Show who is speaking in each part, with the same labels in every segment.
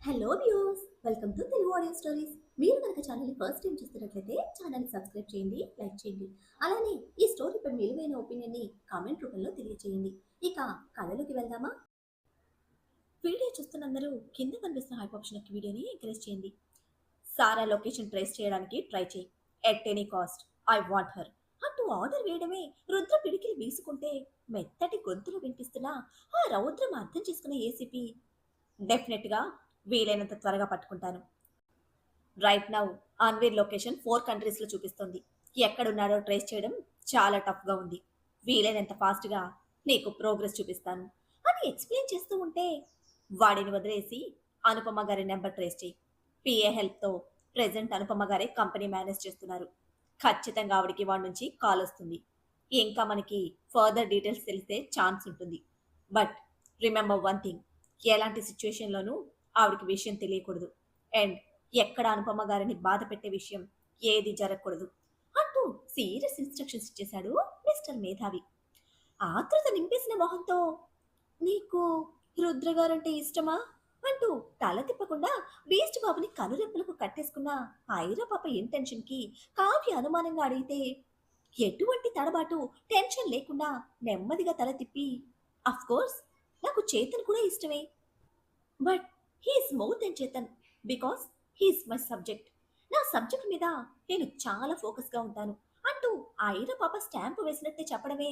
Speaker 1: Hello views, welcome to Telugu audio stories. మీరు కనుక ఛానల్ని ఫస్ట్ టైం చూస్తున్నట్లయితే ఛానల్ని సబ్స్క్రైబ్ చేయండి, లైక్ చేయండి. అలానే ఈ స్టోరీపై విలువైన ఒపీనియన్ని కామెంట్ రూపంలో తెలియజేయండి. ఇక కథలోకి వెళ్దామా? వీడియో చూస్తున్న అందరూ కింద కనిపిస్తున్న హైప్ ఆప్షన్ యొక్క వీడియోని ఎంకరేజ్ చేయండి. సారా లొకేషన్ ట్రేస్ చేయడానికి ట్రై చేయి. At any cost I want her అంటూ ఆర్డర్ వేయడమే రుద్ర పిడికిలి వీసుకుంటే మెత్తటి గొంతులు వినిపిస్తున్న ఆ రౌద్రం అర్థం చేసుకున్న ఏసీపీ డెఫినెట్ గా వీలైనంత త్వరగా పట్టుకుంటాను. రైట్ నౌ అన్వీర్ లొకేషన్ 4 కంట్రీస్ లో చూపిస్తుంది. ఎక్కడున్నాడో ట్రేస్ చేయడం చాలా టఫ్ గా ఉంది. వీలైనంత ఫాస్ట్ గా నీకు ప్రోగ్రెస్ చూపిస్తాను అని ఎక్స్ప్లెయిన్ చేస్తూ ఉంటే వాడిని వదిలేసి అనుపమ గారి నెంబర్ ట్రేస్ చేయి. పిఏ హెల్ప్ తో ప్రెసెంట్ అనుపమ గారే కంపెనీ మేనేజ్ చేస్తున్నారు. ఖచ్చితంగా ఆవిడికి వాడి నుంచి కాల్ వస్తుంది. ఇంకా మనకి ఫర్దర్ డీటెయిల్స్ తెలిస్తే ఛాన్స్ ఉంటుంది. బట్ రిమెంబర్ వన్ థింగ్, ఎలాంటి సిచ్యువేషన్లోనూ ఆవిడకి విషయం తెలియకూడదు. అండ్ ఎక్కడ అనుపమ గారిని బాధ పెట్టే విషయం ఏది జరగకూడదు అంటూ సీరియస్ ఇన్స్ట్రక్షన్స్ ఇచ్చేశాడు మిస్టర్ మేధావి. ఆతృత నింపేసిన మొహంతో నీకు రుద్ర గారంటే ఇష్టమా అంటూ తల తిప్పకుండా బీస్ట్ బాబుని కనురెప్పలకు కట్టేసుకున్న ఐరా పాప ఇంటెన్షన్ కి కావ్య అనుమానంగా అడిగితే ఎటువంటి తడబాటు టెన్షన్ లేకుండా నెమ్మదిగా తల తిప్పి అఫ్ కోర్స్ నాకు చేతన్ కూడా ఇష్టమే, but he's more than Chetan because he's my subject. నా సబ్జెక్ట్ మీద నేను చాలా ఫోకస్గా ఉంటాను అంటూ ఐరా పాప స్టాంప్ వేసినట్టే చెప్పడమే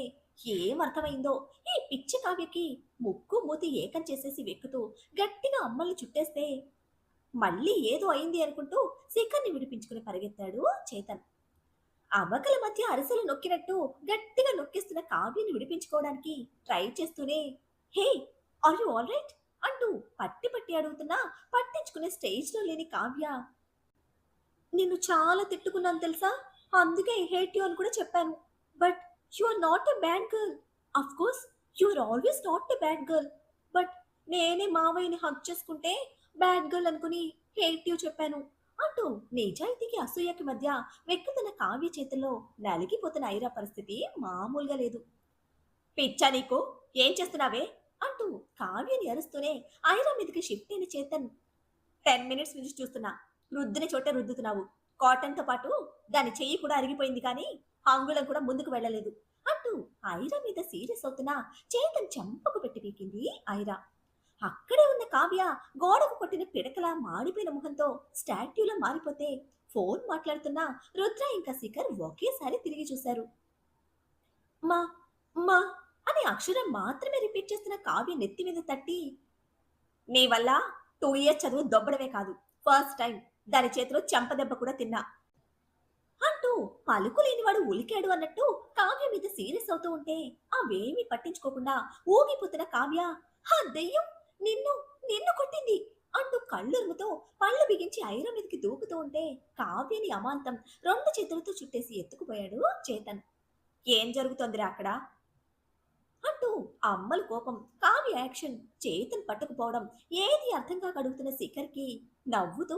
Speaker 1: ఏం అర్థమైందో ఈ పిచ్చి కావ్యకి. ముక్కు మూతి ఏకం చేసేసి వెక్కుతూ గట్టిగా అమ్మల్ని చుట్టేస్తే మళ్ళీ ఏదో అయింది అనుకుంటూ శిఖర్ని విడిపించుకుని పరిగెత్తాడు చేతన్. అవకల మధ్య అరిసెలు నొక్కినట్టు గట్టిగా నొక్కిస్తున్న కావ్యని విడిపించుకోవడానికి ట్రై చేస్తూనే హే ఆర్ యు ఆల్ రైట్ అంటూ పట్టి పట్టి అడుగుతున్నా పట్టించుకునే స్టేజ్లో లేని కావ్య నిన్ను చాలా తిట్టుకున్నాను తెలుసా, అందుకే ఐ హేట్ యు అని కూడా చెప్పాను. But you are not a bad girl. Of course you are always not a bad girl. But నేనే మావయ్యని హక్ చేసుకుంటే బ్యాడ్ గర్ల్ అనుకుని హేట్ యు చెప్పాను అంటూ నిజాయితీకి అసూయకి మధ్య వెక్కుతున్న కావ్య చేతుల్లో నలిగిపోతున్న ఐరా పరిస్థితి మామూలుగా లేదు. పిచ్చా నీకు, ఏం చేస్తున్నావే అంటూ కావ్యని అరుస్తూనే ఐరా మీదకి షిఫ్ట్ అయిన చేతన్ 10 మినిట్స్ నుంచి చూస్తున్నా, రుద్దిన చోట రుద్దుతున్నావు. కాటన్తో పాటు దాని చెయ్యి కూడా అరిగిపోయింది కానీ అంగుళం కూడా ముందుకు వెళ్ళలేదు అంటూ ఐరా మీద సీరియస్ అవుతున్నా చేతన్ చెంపకు పెట్టి పీకింది ఐరా. అక్కడే ఉన్న కావ్య గోడకు కొట్టిన పిడకలా మాడిపోయిన ముఖంతో స్టాట్యూలా మారిపోతే ఫోన్ మాట్లాడుతున్నా రుద్ర ఇంకా శిఖర్ ఒకేసారి తిరిగి చూశారు. మా మా అనే అక్షరం మాత్రమే రిపీట్ చేస్తున్న కావ్య నెత్తి మీద తట్టి నీ వల్ల 2 ఇయర్స్ చదువు దొబ్బడమే కాదు, ఫస్ట్ టైం దాని చేతిలో చెంపదెబ్బ కూడా తిన్నా అంటూ పలుకు లేనివాడు ఉలికాడు అన్నట్టు కావ్య మీద సీరియస్ అవుతూ ఉంటే అవేమీ పట్టించుకోకుండా ఊగిపోతున్న కావ్య హా దెయ్యం, నిన్ను నిన్ను కొట్టింది అంటూ కళ్ళురుముతో పళ్ళు బిగించి ఐరా మీదకి దూకుతూ ఉంటే కావ్యని అమాంతం 2 చేతులతో చుట్టేసి ఎత్తుకుపోయాడు చేతన్. ఏం జరుగుతోందిరా అక్కడ అంటూ అమ్మల కోపం, కావ్య యాక్షన్, చేతన్ పట్టుకుపోవడం ఏది అర్థం కాక అడుగుతున్న శిఖర్కి నవ్వుతూ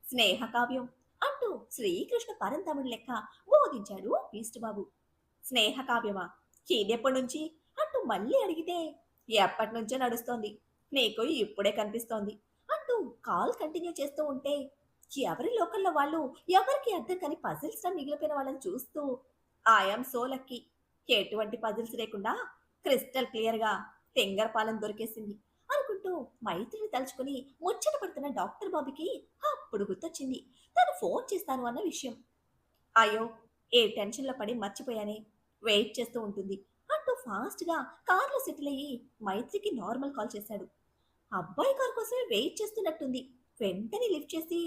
Speaker 1: స్నేహ కావ్యం అంటూ శ్రీకృష్ణ పరంతముడి లెక్క బోధించాడు బీస్ట్ బాబు. స్నేహ కావ్యమా, ఇదెప్పటి నుంచి అంటూ మళ్ళీ అడిగితే ఎప్పటి నుంచో నడుస్తోంది, నీకు ఇప్పుడే కనిపిస్తోంది అంటూ కాల్ కంటిన్యూ చేస్తూ ఉంటే ఎవరి లోకల్లో వాళ్ళు ఎవరికి అర్థం కాని పజిల్స్ లా మిగిలిపోయిన వాళ్ళని చూస్తూ ఐఎమ్ సో లక్కీ, ఎటువంటి పజిల్స్ లేకుండా క్రిస్టల్ క్లియర్ గా తెంగర పాలన దొరికేసింది అనుకుంటూ మైత్రిని తలుచుకుని ముచ్చట పడుతున్న డాక్టర్ బాబుకి అప్పుడు గుర్తొచ్చింది తను ఫోన్ చేస్తాను అన్న విషయం. అయ్యో, ఏ టెన్షన్లో పడి మర్చిపోయానే, వెయిట్ చేస్తూ ఉంటుంది అంటూ ఫాస్ట్ గా కార్లో సెటిల్ అయ్యి మైత్రికి నార్మల్ కాల్ చేశాడు. అబ్బాయి కార్ కోసమే వెయిట్ చేస్తున్నట్టుంది. వెంటనే లిఫ్ట్ చేసి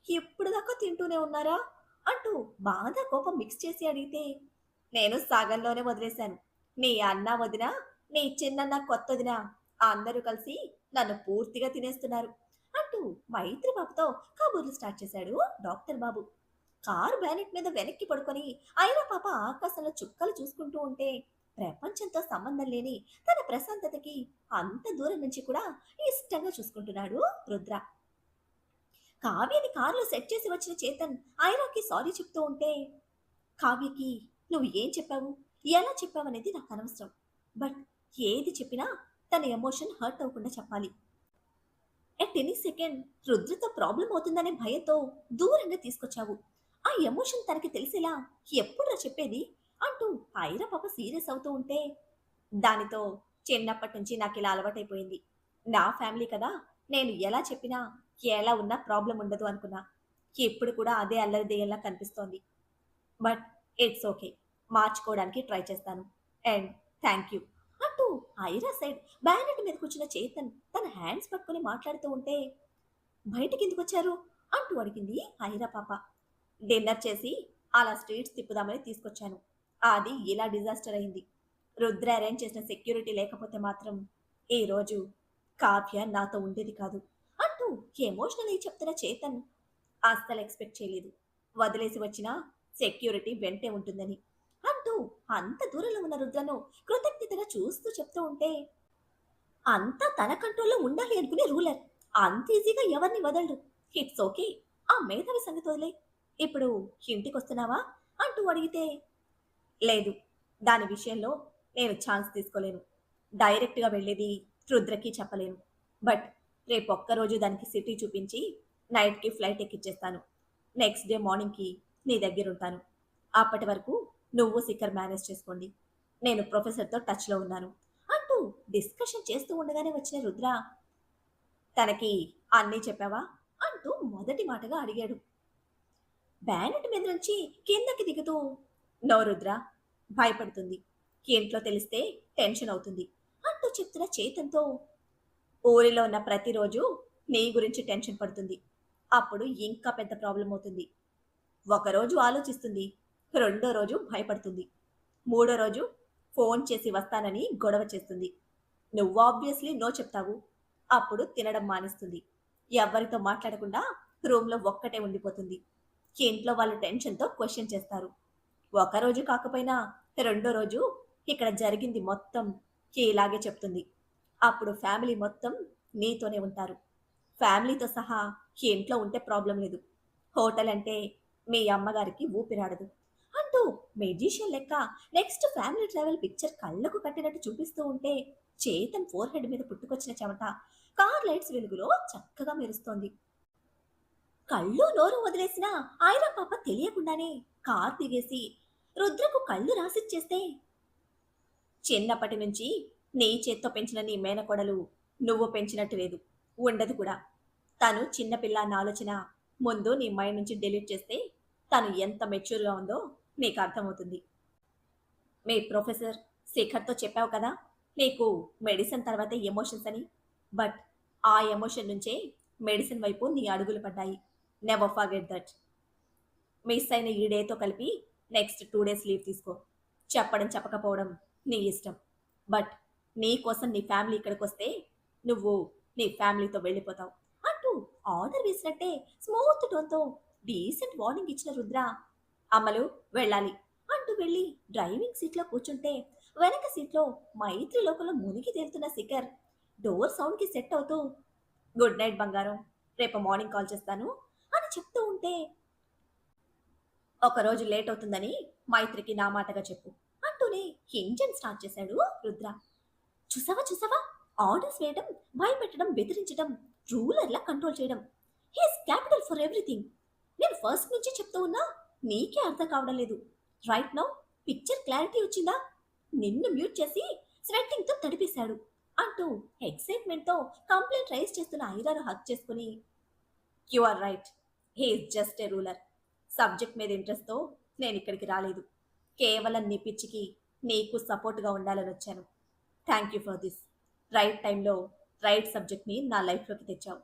Speaker 1: ఎప్పుడు దాకా తింటూనే ఉన్నారా అంటూ బాధ కోపం మిక్స్ చేసి అడిగితే నేను సగంలోనే వదిలేశాను. నీ అన్న వదిన, నీ చిన్నన్న కొత్తదిన అందరూ కలిసి నన్ను పూర్తిగా తినేస్తున్నారు అంటూ మైత్రి బాబుతో కబుర్లు స్టార్ట్ చేశాడు డాక్టర్ బాబు. కారు బ్యానెట్ మీద వెనక్కి పడుకొని ఐరా పాప ఆకాశంలో చుక్కలు చూసుకుంటూ ఉంటే ప్రపంచంతో సంబంధం లేని తన ప్రశాంతతకి అంత దూరం నుంచి కూడా ఇష్టంగా చూసుకుంటున్నాడు రుద్ర. కావ్యని కారులో సెట్ చేసి వచ్చిన చేతన్ ఐరాకి సారీ చెప్తూ ఉంటే కావ్యకి నువ్వు ఏం చెప్పావు, ఎలా చెప్పావనేది నాకు అనవసరం. బట్ ఏది చెప్పినా తన ఎమోషన్ హర్ట్ అవ్వకుండా చెప్పాలి. ఎట్ ఎనీ సెకండ్ రుద్రతో ప్రాబ్లం అవుతుందనే భయంతో దూరంగా తీసుకొచ్చావు. ఆ ఎమోషన్ తనకి తెలిసేలా ఎప్పుడురా చెప్పేది అంటూ ఐరా పాప సీరియస్ అవుతూ ఉంటే, దానితో చిన్నప్పటి నుంచి నాకిలా అలవాటైపోయింది. నా ఫ్యామిలీ కదా! నేను ఎలా చెప్పినా, ఎలా ఉన్నా ప్రాబ్లమ్ ఉండదు అనుకున్నా. ఇప్పుడు కూడా అదే అల్లరి దెయ్యంలా కనిపిస్తోంది. But it's okay. మార్చుకోవడానికి ట్రై చేస్తాను. అండ్ థ్యాంక్ యూ అంటూ ఐరా సైడ్ బ్యానెట్ మీద కూర్చున్న చేతన్ తన హ్యాండ్స్ పట్టుకొని మాట్లాడుతూ ఉంటే, బయటికెందుకొచ్చారు అంటూ అడిగింది ఐరా పాప. డిన్నర్ చేసి అలా స్ట్రీట్స్ తిప్పుదామని తీసుకొచ్చాను. అది ఇలా డిజాస్టర్ అయింది. రుద్ర అరేంజ్ చేసిన సెక్యూరిటీ లేకపోతే మాత్రం ఈరోజు కావ్య నాతో ఉండేది కాదు అంటూ ఎమోషనల్ అయి చెప్తున్న చేతన్ అస్సలు ఎక్స్పెక్ట్ చేయలేదు. వదిలేసి వచ్చిన సెక్యూరిటీ వెంటే ఉంటుందని అంటూ అంత దూరంలో ఉన్న రుద్రను కృతజ్ఞతగా చూస్తూ చెప్తూ ఉంటే, అంతా తన కంట్రోల్లో ఉండాలి అనుకునే రూలర్ అంత ఈజీగా ఎవరిని వదలడు. It's okay. ఆ మేధావి సంగతి వదిలే. ఇప్పుడు ఇంటికొస్తున్నావా అంటూ అడిగితే, లేదు, దాని విషయంలో నేను ఛాన్స్ తీసుకోలేను. డైరెక్ట్‌గా వెళ్ళేది రుద్రకి చెప్పలేను. బట్ రేపొక్కరోజు దానికి సిటీ చూపించి నైట్‌కి ఫ్లైట్ ఎక్కిచ్చేస్తాను. నెక్స్ట్ డే మార్నింగ్‌కి నీ దగ్గరుంటాను. అప్పటి వరకు నువ్వు శిఖర్ మేనేజ్ చేసుకోండి. నేను ప్రొఫెసర్‌తో టచ్‌లో ఉన్నాను అంటూ డిస్కషన్ చేస్తూ ఉండగానే వచ్చిన రుద్ర, తనకి అన్నీ చెప్పావా అంటూ మొదటి మాటగా అడిగాడు. బ్యానెట్ మీద నుంచి కిందకి దిగుతూ, నో రుద్ర, భయపడుతుంది. ఇంట్లో తెలిస్తే టెన్షన్ అవుతుంది అంటూ చెప్తున్న చేతంతో, ఊరిలో ఉన్న ప్రతిరోజు నీ గురించి టెన్షన్ పడుతుంది. అప్పుడు ఇంకా పెద్ద ప్రాబ్లం అవుతుంది. ఒకరోజు ఆలోచిస్తుంది, రెండో రోజు భయపడుతుంది, మూడో రోజు ఫోన్ చేసి వస్తానని గొడవ చేస్తుంది. నువ్వు ఆబ్వియస్లీ నో చెప్తావు. అప్పుడు తినడం మానేస్తుంది. ఎవ్వరితో మాట్లాడకుండా రూమ్‌లో ఒక్కటే ఉండిపోతుంది. ఇంట్లో వాళ్ళు టెన్షన్‌తో క్వెషన్ చేస్తారు. ఒకరోజు కాకపోయినా రెండో రోజు ఇక్కడ జరిగింది మొత్తం ఇలాగే చెప్తుంది. అప్పుడు ఫ్యామిలీ మొత్తం నీతోనే ఉంటారు. ఫ్యామిలీతో సహా ఇంట్లో ఉంటే ప్రాబ్లం లేదు. హోటల్ అంటే మీ అమ్మగారికి ఊపిరాడదు అంటూ మెజిషియన్ లెక్క నెక్స్ట్ ఫ్యామిలీ ట్రావెల్ పిక్చర్ కళ్ళకు కట్టినట్టు చూపిస్తూ ఉంటే, చేతన్ ఫోర్ హెడ్ మీద పుట్టుకొచ్చిన చెమట కార్ లైట్స్ వెలుగులో చక్కగా మెరుస్తోంది. కళ్ళు నోరు వదిలేసిన ఐరా పాప తెలియకుండానే కార్ దిగేసి రుద్రకు కళ్ళు రాసిచ్చేస్తే, చిన్నప్పటి నుంచి నీ చేత్తో పెంచిన నీ మేనకోడలు నువ్వు పెంచినట్టు లేదు, ఉండదు కూడా. తను చిన్నపిల్ల అన్న ఆలోచన ముందు నీ మైండ్ నుంచి డిలీట్ చేస్తే తను ఎంత మెచ్యూర్‌గా ఉందో నీకు అర్థమవుతుంది. మీ ప్రొఫెసర్ శేఖర్‌తో చెప్పావు కదా! నీకు మెడిసిన్ తర్వాతే ఎమోషన్స్ అని. బట్ ఆ ఎమోషన్ నుంచే మెడిసిన్ వైపు నీ అడుగులు పడ్డాయి. Never forget that. మిస్ అయిన ఈ డేతో కలిపి నెక్స్ట్ 2 డేస్ లీవ్ తీసుకో. చెప్పడం చెప్పకపోవడం నీ ఇష్టం. బట్ నీ కోసం నీ ఫ్యామిలీ ఇక్కడికొస్తే నువ్వు నీ ఫ్యామిలీతో వెళ్ళిపోతావు అంటూ ఆర్డర్ వేసినట్టే స్మూత్ టోన్‌తో డీసెంట్ వార్నింగ్ ఇచ్చిన రుద్ర, అమ్మలు వెళ్ళాలి అంటూ వెళ్ళి డ్రైవింగ్ సీట్లో కూర్చుంటే, వెనక సీట్లో మైత్రి లోకంలో మునిగి తేలుతున్న శిఖర్ డోర్ సౌండ్‌కి సెట్ అవుతూ, గుడ్ నైట్ బంగారం, రేపు మార్నింగ్ కాల్ చేస్తాను అని చెప్తూ ఉంటే, ఒకరోజు లేట్ అవుతుందని మైత్రికి నా మాటగా చెప్పు అంటూనే ఇంజన్ స్టార్ట్ చేశాడు రుద్ర. చూసావా చూసావా, ఆర్డర్స్ వేయడం, భయపెట్టడం, బెదిరించడం, రూలర్లా కంట్రోల్ చేయడం. He's capital for everything. నేను ఫస్ట్ నుంచి చెప్తూ ఉన్నా, నీకే అర్థం కావడం లేదు. రైట్ నౌ పిక్చర్ క్లారిటీ వచ్చిందా? నిన్ను మ్యూట్ చేసి స్వెట్టింగ్తో తడిపేశాడు అంటూ ఎక్సైట్మెంట్తో కంప్లైంట్ రైజ్ చేస్తున్న ఐరాను హక్ చేసుకుని, you are right, he's just a ruler. Subject మీద ఇంట్రెస్ట్‌తో నేను ఇక్కడికి రాలేదు. కేవలం నీ పిచ్చికి నీకు సపోర్ట్‌గా ఉండాలని వచ్చాను. Thank you for this. Right టైంలో రైట్ సబ్జెక్ట్‌ని నా లైఫ్‌లోకి తెచ్చావు.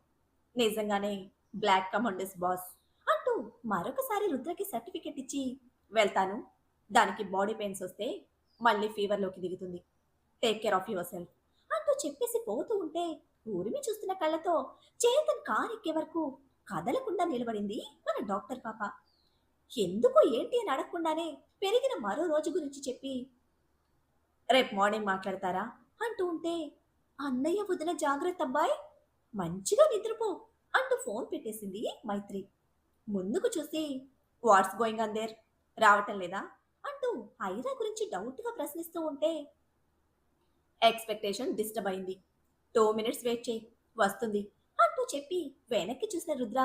Speaker 1: నిజంగానే బ్లాక్ కమాండర్స్ బాస్ అంటూ మరొకసారి రుద్రకి సర్టిఫికెట్ ఇచ్చి, వెళ్తాను. దానికి బాడీ పెయిన్స్ వస్తే మళ్ళీ ఫీవర్‌లోకి దిగుతుంది. Take care of your self అంటూ చెప్పేసి పోతూ ఉంటే, ఊరిమి చూస్తున్న కళ్ళతో చేతన్ కార్ ఎక్కే వరకు కదలకుండా నిలబడింది మన డాక్టర్ పాప. ఎందుకు ఏంటి అని అడగకుండానే పెరిగిన మరో రోజు గురించి చెప్పి, రేపు మార్నింగ్ మాట్లాడతారా అంటూ ఉంటే, అన్నయ్య వదిన జాగ్రత్త అబ్బాయ్, మంచిగా నిద్రపో అంటూ ఫోన్ పెట్టేసింది మైత్రి. ముందుకు చూసి, వాట్స్ గోయింగ్ ఆన్ దేర్, రావటం లేదా అంటూ ఐరా గురించి డౌట్గా ప్రశ్నిస్తూ ఉంటే, ఎక్స్పెక్టేషన్ డిస్టర్బ్ అయింది. 2 మినిట్స్ వెయిట్ చేయి, వస్తుంది అంటూ చెప్పి వెనక్కి చూసిన రుద్ర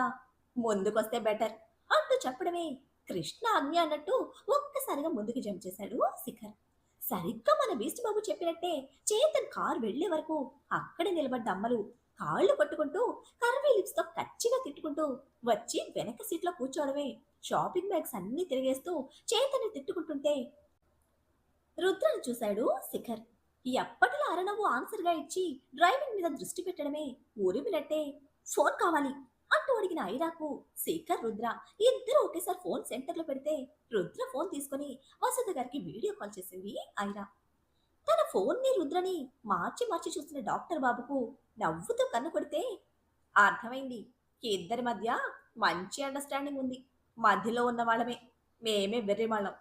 Speaker 1: ముందుకొస్తే బెటర్ అంటూ చెప్పడమే కృష్ణ ఆజ్ఞ అన్నట్టు ఒక్కసారిగా ముందుకు జంప్ చేశాడు శిఖర్. సరిగ్గా మన బీస్ట్ బాబు చెప్పినట్టే చేతన్ కార్ వెళ్లే వరకు అక్కడే నిలబడ్డ అమ్మలు కాళ్ళు కొట్టుకుంటూ కర్వీ లిప్స్ తో కచ్చిగా తిట్టుకుంటూ వచ్చి వెనక సీట్లో కూర్చోవడమే. షాపింగ్ బ్యాగ్స్ అన్ని తిరిగేస్తూ చేతన్ని తిట్టుకుంటుంటే రుద్రను చూశాడు శిఖర్. ఎప్పటిలా అరనవ్వు ఆన్సర్ గా ఇచ్చి డ్రైవింగ్ మీద దృష్టి పెట్టడమే. ఉరిమినట్టే ఫోన్ కావాలి అంటూ అడిగిన ఐరాకు శిఖర్ రుద్ర ఇద్దరు ఒకేసారి ఫోన్ సెంటర్ లో పెడితే రుద్ర ఫోన్ తీసుకుని వసుధ గారికి వీడియో కాల్ చేసింది ఐరా. తన ఫోన్ ని రుద్రని మార్చి మార్చి చూస్తున్న డాక్టర్ బాబుకు నవ్వుతూ కన్ను కొడితే అర్థమైంది, ఇద్దరి మధ్య మంచి అండర్స్టాండింగ్ ఉంది. మధ్యలో ఉన్న వాళ్ళమే, మేమే వెర్రి వాళ్ళం.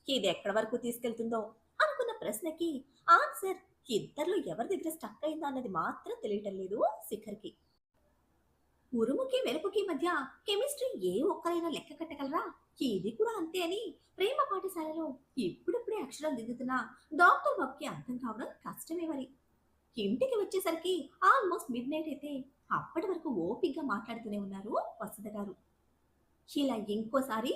Speaker 1: ఇది ఎక్కడి వరకు తీసుకెళ్తుందో అనుకున్న ప్రశ్నకి ఆన్సర్ ఇద్దరిలో ఎవరి దగ్గర స్టక్ అయిందో అన్నది మాత్రం తెలియటం లేదు శిఖర్కి. ఉరుముకి వెలుపుకి మధ్య కెమిస్ట్రీ ఏ ఒక్కరైనా లెక్క కట్టగలరా? ఇది కూడా అంతే అని ప్రేమ పాఠశాలలో ఇప్పుడిప్పుడే అక్షరాలు దిద్దుతున్న డాక్టర్ బాబుకి అర్థం కావడం కష్టమే మరి. ఇంటికి వచ్చేసరికి ఆల్మోస్ట్ మిడ్ నైట్ అయితే అప్పటి వరకు ఓపిగ్గా మాట్లాడుతూనే ఉన్నారు వసుధ గారు. ఇలా ఇంకోసారి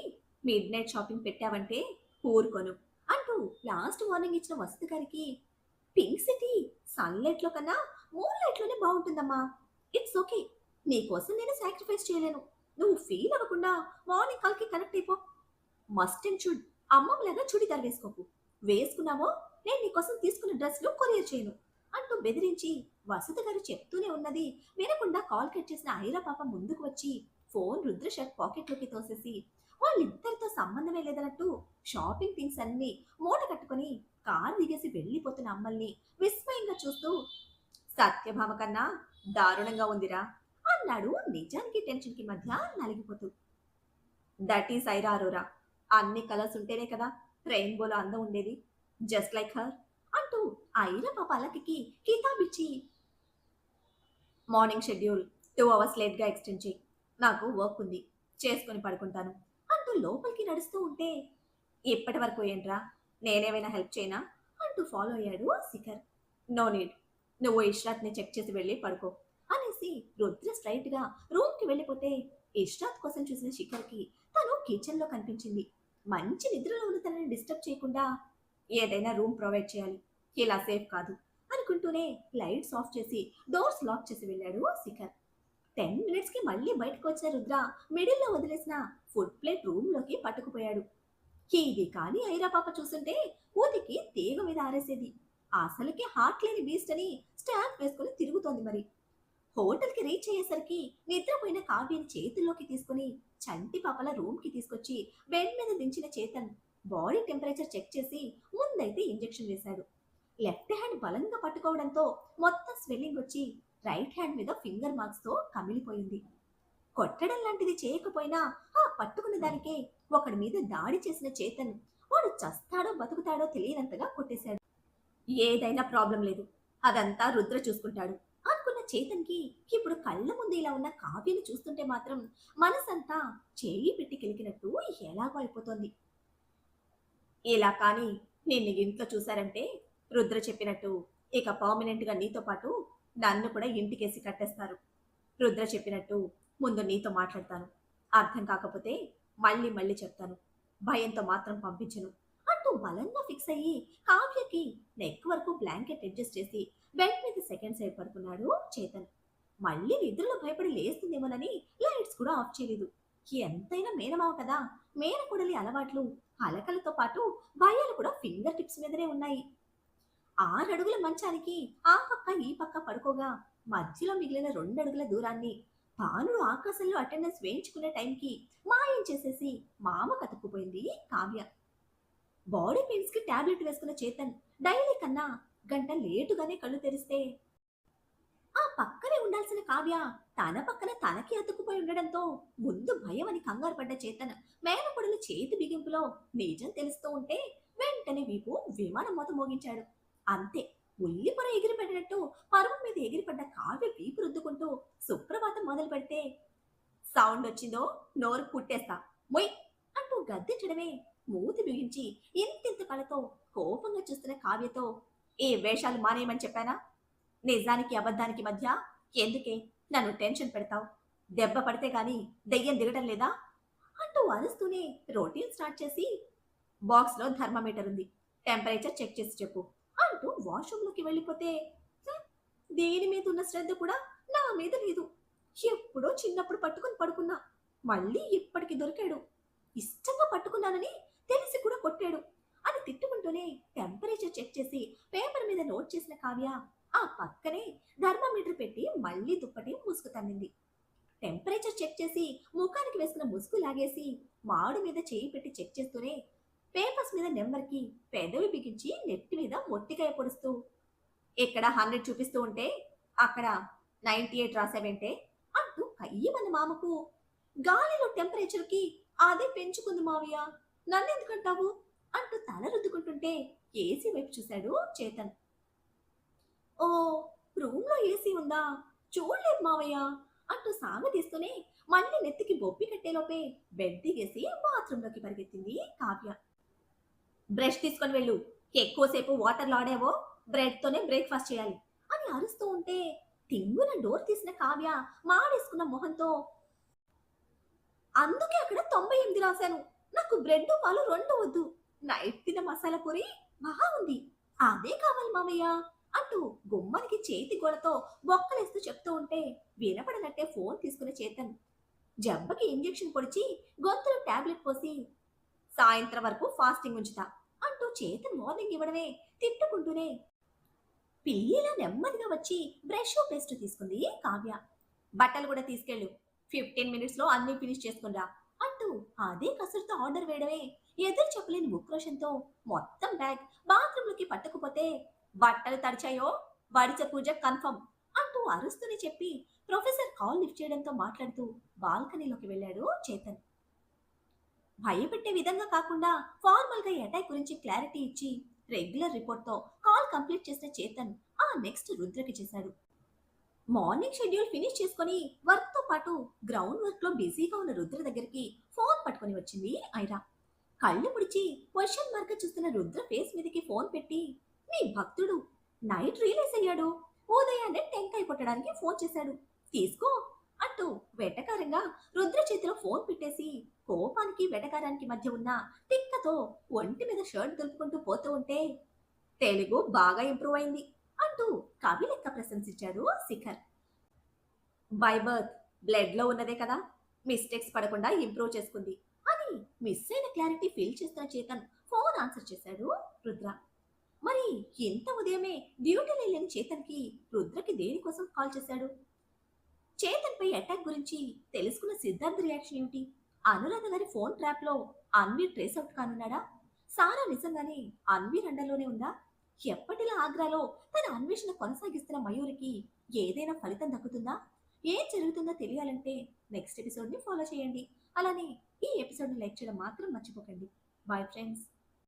Speaker 1: మిడ్ నైట్ షాపింగ్ పెట్టావంటే ఊరుకోను అంటూ లాస్ట్ వార్నింగ్ ఇచ్చిన వసుధ గారికి పింక్ సిటీ సన్లైట్ లో కన్నా మూన్ లైట్ లోనే బాగుంటుందమ్మా. ఇట్స్ ఓకే, నీకోసం నేను సాక్రిఫైస్ చేయలేను. నువ్వు ఫీల్ అవ్వకుండా మార్నింగ్ కాల్ కి కనెక్ట్ అయిపో. మస్ట్ అండ్ షుడ్ అమ్మమ్మలాగా చుడిదార్ వేసుకోకు. వేసుకున్నావో నేను నీకోసం తీసుకున్న డ్రెస్ లో కొరియర్ చేయను అంటూ బెదిరించి వసుధ గారు చెప్తూనే ఉన్నది వినకుండా కాల్ కట్ చేసిన ఐరా పాప ముందుకు వచ్చి ఫోన్ రుద్ర షర్ట్ పాకెట్ లోకి తోసేసి వాళ్ళిద్దరితో సంబంధమే లేదన్నట్టు షాపింగ్ థింగ్స్ అన్ని మూట కట్టుకుని కార్ దిగేసి వెళ్ళిపోతున్న అమ్మల్ని విస్మయంగా చూస్తూ సత్యభామ కన్నా దారుణంగా ఉందిరా అన్నాడు నిజానికి టెన్షన్ కి మధ్య నలిగిపోతూ. That is Aira Arora. అన్ని కలర్స్ ఉంటేనే కదా రెయిన్బోలో అందం ఉండేది. జస్ట్ లైక్ హర్ అంటూ ఐరా పాప అలకి కితాబిచ్చి మార్నింగ్ షెడ్యూల్ 2 hours లేట్ గా ఎక్స్టెండ్ చేయి. నాకు వర్క్ ఉంది, చేసుకుని పడుకుంటాను అంటూ లోపలికి నడుస్తూ ఉంటే ఇప్పటి వరకు ఏంట్రా, నేనేమైనా హెల్ప్ చేయనా అంటూ ఫాలో అయ్యాడు శిఖర్. నో నీడ్, నువ్వు ఇష్రాత్ ని చెక్ చేసి వెళ్ళి పడుకో అనేసి రుద్ర స్ట్రైట్ గా రూమ్ కి వెళ్ళిపోతే ఇష్రాత్ కోసం చూసిన శిఖర్ కి తను కిచెన్ లో కనిపించింది. మంచి నిద్రలో ఉన్న తనని డిస్టర్బ్ చేయకుండా ఏదైనా రూమ్ ప్రొవైడ్ చేయాలి, ఇలా సేఫ్ కాదు అనుకుంటూనే లైట్స్ ఆఫ్ చేసి డోర్స్ లాక్ చేసి వెళ్ళాడు శిఖర్. 10 minutes కి మళ్ళీ బయటకు వచ్చిన రుద్ర మిడిల్లో వదిలేసిన ఫుడ్ ప్లేట్ రూమ్ లోకి పట్టుకుపోయాడు. ఇది కానీ ఐరా పాప చూస్తుంటే ఊతికి తీగ మీద ఆరేసేది. అసలుకి హార్ట్ లేని బీస్ట్ అని స్టాంప్ వేసుకుని తిరుగుతోంది మరి. హోటల్ కి రీచ్ అయ్యేసరికి నిద్రపోయిన కావ్యని చేతుల్లోకి తీసుకుని చంటి పాపల రూమ్ కి తీసుకొచ్చి బెడ్ మీద దించిన చేతన్ బాడీ టెంపరేచర్ చెక్ చేసి ముందైతే ఇంజెక్షన్ వేశాడు. లెఫ్ట్ హ్యాండ్ బలంగా పట్టుకోవడంతో మొత్తం స్వెల్లింగ్ వచ్చి రైట్ హ్యాండ్ మీద ఫింగర్ మార్క్స్ తో కమిలిపోయింది. కొట్టడం లాంటిది చేయకపోయినా ఆ పట్టుకున్న దానికే ఒకడి మీద దాడి చేసిన చేతన్ వాడు చస్తాడో బతుకుతాడో తెలియనంతగా కొట్టేశాడు. ఏదైనా ప్రాబ్లం లేదు, అదంతా రుద్ర చూసుకుంటాడు అనుకున్న చేతన్ కి ఇప్పుడు కళ్ళ ముందు ఇలా ఉన్న కావ్యని చూస్తుంటే మాత్రం మనసంతా చేయి పెట్టి కిలికినట్టు ఎలాగో అయిపోతోంది. ఇలా కానీ నిన్ను ఇంట్లో చూశారంటే రుద్ర చెప్పినట్టు ఇక పర్మనెంట్ గా నీతో పాటు నన్ను కూడా ఇంటికేసి కట్టేస్తారు. రుద్ర చెప్పినట్టు ముందు నీతో మాట్లాడతాను, అర్థం కాకపోతే మళ్ళీ మళ్ళీ చెప్తాను, భయంతో మాత్రం పంపించను అంటూ బలంగా ఫిక్స్ అయ్యి కావ్యకి నెక్ వరకు బ్లాంకెట్ అడ్జస్ట్ చేసి బెడ్ మీద సెకండ్ సైడ్ పడుకున్నాడు చేతన్. మళ్ళీ నిద్రలో భయపడి లేస్తుందేమోనని లైట్స్ కూడా ఆఫ్ చేయలేదు. ఎంతైనా మేనమావ కదా, మేనకొడలి అలవాట్లు అలకలతో పాటు భయాలు కూడా ఫింగర్ టిప్స్ మీదనే ఉన్నాయి. 6 అడుగుల మంచానికి ఆ పక్క ఈ పక్క పడుకోగా మధ్యలో మిగిలిన 2 అడుగుల దూరాన్ని భానుడు ఆకాశంలో అటెండెన్స్ వేయించుకునే టైంకి మాయం చేసేసి మామ కతుక్కుపోయింది కావ్య. బాడీ పెయిన్స్ కి టాబ్లెట్ వేసుకున్న చేతన్ డైలీ కన్నా గంట లేటుగానే కళ్ళు తెరిస్తే ఆ పక్కనే ఉండాల్సిన కావ్య తన పక్కన తనకి అతుక్కుపోయి ఉండడంతో ముందు భయం అని కంగారు పడ్డ చేతన్ మేనకొడలు చేతి బిగింపులో నిజం తెలుస్తూ ఉంటే వెంటనే వీపు విమానం మోత మోగించాడు. అంతే, ఉల్లిపొర ఎగిరిపడినట్టు పరువు మీద ఎగిరిపడ్డ కావ్య వీపు రుద్దుకుంటూ సుప్రభాతం మొదలు పెడితే సౌండ్ వచ్చిందో నోరు పుట్టేస్తా మొయ్ అంటూ గద్దించడమే. మూతి బిగించి ఇంతింత కళతో కోపంగా చూస్తున్న కావ్యతో ఏ వేషాలు మానేయమని చెప్పానా? నిజానికి అబద్ధానికి మధ్య ఎందుకే నన్ను టెన్షన్ పెడతావు. దెబ్బ పడితే గాని దెయ్యం దిగటం లేదా అంటూ అరుస్తూనే రొటీన్ స్టార్ట్ చేసి బాక్స్‌లో థర్మామీటర్ ఉంది. టెంపరేచర్ చెక్ చేసి చెప్పు అంటూ వాష్‌రూమ్‌లోకి వెళ్ళిపోతే హ్మ్, దేని మీద ఉన్న శ్రద్ధ కూడా నా మీద లేదు. ఎప్పుడో చిన్నప్పుడు పట్టుకొని పడుకున్నా. మళ్ళీ ఇప్పటికి దొరికాడు. ఇష్టంగా పట్టుకున్నానని తెలిసి కూడా కొట్టాడు అని తిట్టుకుంటూనే టెంపరేచర్ చెక్ చేసి పేపర్ మీద నోట్ చేసిన కావ్య ఆ పక్కనే థర్మామీటర్ పెట్టి మళ్ళీ దుప్పటి ముసుగు తన్నింది. టెంపరేచర్ చెక్ చేసి ముఖానికి వేసుకున్న ముసుగు లాగేసి మాడు మీద చేయి పెట్టి చెక్ చేస్తూనే పేపర్స్ మీద నెంబర్కి పెదవి బిగించి నెత్తి మీద మొట్టికాయ పొడుస్తూ ఇక్కడ 100 చూపిస్తూ ఉంటే అక్కడ 98 రాసావేంటే అంటూ కయ్యమన్న మామకు గాలిలో టెంపరేచర్కి అదే పెంచుకుంది మావయ్య, నన్నెందుకంటావు అంటూ తల రుద్దుకుంటుంటే ఏసీ వైపు చూశాడు చేతన్. ఓ, రూమ్ లో ఏసీ ఉందా, చూడలేదు మావయ్య అంటూ సాగతీస్తూనే మళ్ళీ నెత్తికి బొప్పి కట్టేలోపే బెడ్ దిగేసి బాత్రూంలోకి పరిగెత్తింది కావ్య. బ్రష్ తీసుకొని వెళ్ళు, ఎక్కువసేపు వాటర్లో ఆడావో బ్రెడ్ తోనే బ్రేక్ఫాస్ట్ చేయాలి అని అరుస్తూ ఉంటే తింగున డోర్ తీసిన కావ్య మాడేసుకున్న మొహంతో అందుకే అక్కడ 98 రాశాను, నాకు బ్రెడ్ పాలు రెండు వద్దు, నైట్ తిన్న మసాలా పూరి బాగుంది, అదే కావాలి మామయ్య అంటూ గుమ్మానికి చేతి గోడతో బొక్కలేస్తూ చెప్తూ ఉంటే వినపడనట్టే ఫోన్ తీసుకున్న చేతన్ జబ్బకి ఇంజెక్షన్ పొడిచి గొంతులో టాబ్లెట్ పోసి సాయంత్రం వరకు ఫాస్టింగ్ ఉంచుతా అంటూ చేతన్ మార్నింగ్ ఇవ్వడమే తిట్టుకుంటూనే పిల్లిలా నెమ్మదిగా వచ్చి బ్రష్ పేస్ట్ తీసుకుంది కావ్య. బట్టలు కూడా తీసుకెళ్ళు, 15 మినిట్స్ లో అన్ని ఫినిష్ చేసుకునిరా అంటూ అదే కసురుతో ఆర్డర్ వేయడమే ఎదురు చెప్పలేని ఉక్రోషంతో మొత్తం బ్యాగ్ బాత్రూమ్ లోకి పట్టుకుపోతే బట్టలు తడిచాయో బడిచ పూజ కన్ఫర్మ్ అంటూ అరుస్తూనే చెప్పి ప్రొఫెసర్ కాల్ లిఫ్ట్ చేయడంతో మాట్లాడుతూ బాల్కనీలోకి వెళ్ళాడు చేతన్. భయపెట్టే విధంగా కాకుండా ఫార్మల్ గా అటాక్ గురించి క్లారిటీ ఇచ్చి రెగ్యులర్ రిపోర్ట్ తో కాల్ కంప్లీట్ చేసిన చేతన్ ఆ నెక్స్ట్ రుద్రకి చేశాడు. మార్నింగ్ షెడ్యూల్ ఫినిష్ చేసుకొని వర్క్ తో పాటు గ్రౌండ్ వర్క్ లో బిజీగా ఉన్న రుద్ర దగ్గరికి ఫోన్ పట్టుకొని వచ్చింది ఐరా. కళ్ళు ముడిచి క్వశ్చన్ మార్క్ చూస్తున్న రుద్ర ఫేస్ మీదకి ఫోన్ పెట్టి నీ భక్తుడు నైట్ రియలైజ్ అయ్యాడు, ఉదయాన్నే టెంకాయ కొట్టడానికి ఫోన్ చేశాడు, తీసుకో అంటూ వెటకారంగా రుద్ర చేతిలో ఫోన్ పెట్టేసి కోపానికి వెటకారానికి మధ్య ఉన్న తిక్కతో ఒంటి మీద షర్ట్ దులుపుకుంటూ పోతూ ఉంటే తెలుగు బాగా ఇంప్రూవ్ అయింది అంటూ కవి లెక్క ప్రశంసించాడు శిఖర్. బై బర్త్ బ్లడ్ లో ఉన్నదే కదా, మిస్టేక్స్ పడకుండా ఇంప్రూవ్ చేసుకుంది అని మిస్ అయిన క్లారిటీ ఫీల్ చేస్తున్న చేతన్ ఫోన్ ఆన్సర్ చేశాడు రుద్ర. మరి ఎంత ఉదయమే డ్యూటీలో వెళ్ళిన చేతన్కి రుద్రకి దేనికోసం కాల్ చేశాడు? చేతన్ పై అటాక్ గురించి తెలుసుకున్న సిద్ధార్థ్ రియాక్షన్ ఏమిటి? అనురాధ గారి ఫోన్ ట్రాప్ లో అన్వీర్ ట్రేస్ అవుట్ కానున్నాడా? సారా నిజంగానే అన్వీర్ అండర్లోనే ఉందా? ఎప్పటిలా ఆగ్రాలో తన అన్వేషణ కొనసాగిస్తున్న మయూరికి ఏదైనా ఫలితం దక్కుతుందా? ఏం జరుగుతుందో తెలియాలంటే నెక్స్ట్ ఎపిసోడ్ ని ఫాలో చేయండి. అలానే ఈ ఎపిసోడ్ ని లైక్ చేయడం మాత్రం మర్చిపోకండి. Boy friends.